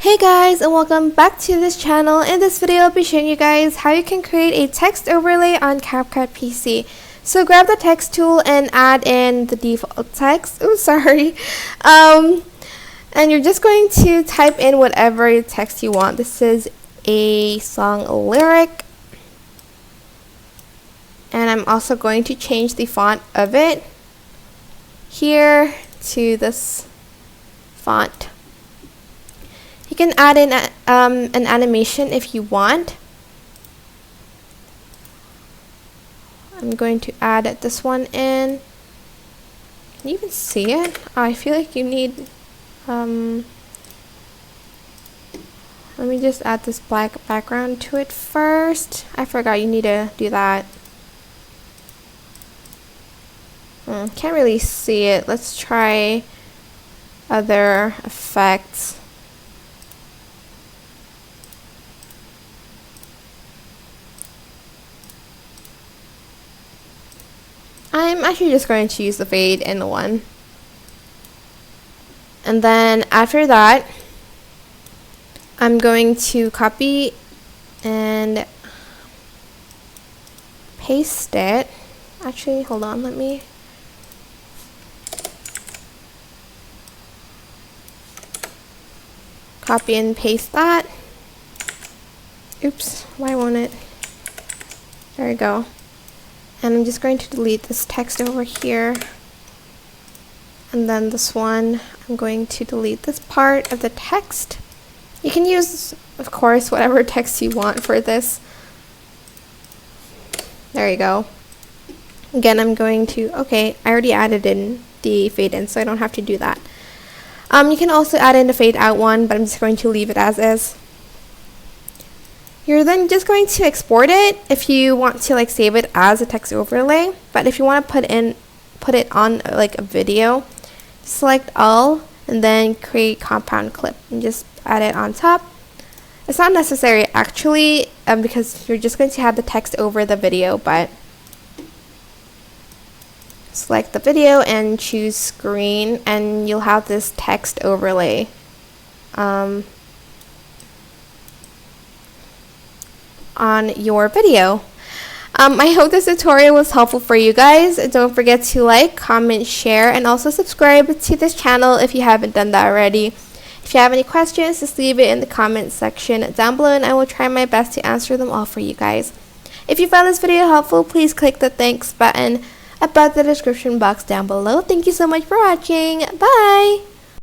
Hey guys, and welcome back to this channel. In this video I'll be showing you guys how you can create a text overlay on CapCut PC. So grab the text tool and add in the default text. Oh, sorry. And you're just going to type in whatever text you want. This is a song lyric. And I'm also going to change the font of it here to this font. You can add in an animation if you want. I'm going to add this one in. Can you even see it? Oh, I feel like you need let me just add this black background to it first. I forgot you need to do that. Can't really see it. Let's try other effects. I'm actually just going to use the fade in one. And then after that, I'm going to copy and paste it. Actually, hold on, let me. Copy and paste that. Oops, why won't it? There we go. And I'm just going to delete this text over here. And then this one, I'm going to delete this part of the text. You can use, of course, whatever text you want for this. There you go. Again, I'm going to, okay, I already added in the fade in, so I don't have to do that. You can also add in the fade out one, but I'm just going to leave it as is. You're then just going to export it if you want to like save it as a text overlay. But if you want to put it on like a video, select all and then create compound clip and just add it on top. It's not necessary actually because you're just going to have the text over the video, but select the video and choose screen and you'll have this text overlay. On your video. I hope this tutorial was helpful for you guys. Don't forget to like, comment, share, and also subscribe to this channel if you haven't done that already. If you have any questions, just leave it in the comment section down below and I will try my best to answer them all for you guys. If you found this video helpful, please click the thanks button above the description box down below. Thank you so much for watching. Bye!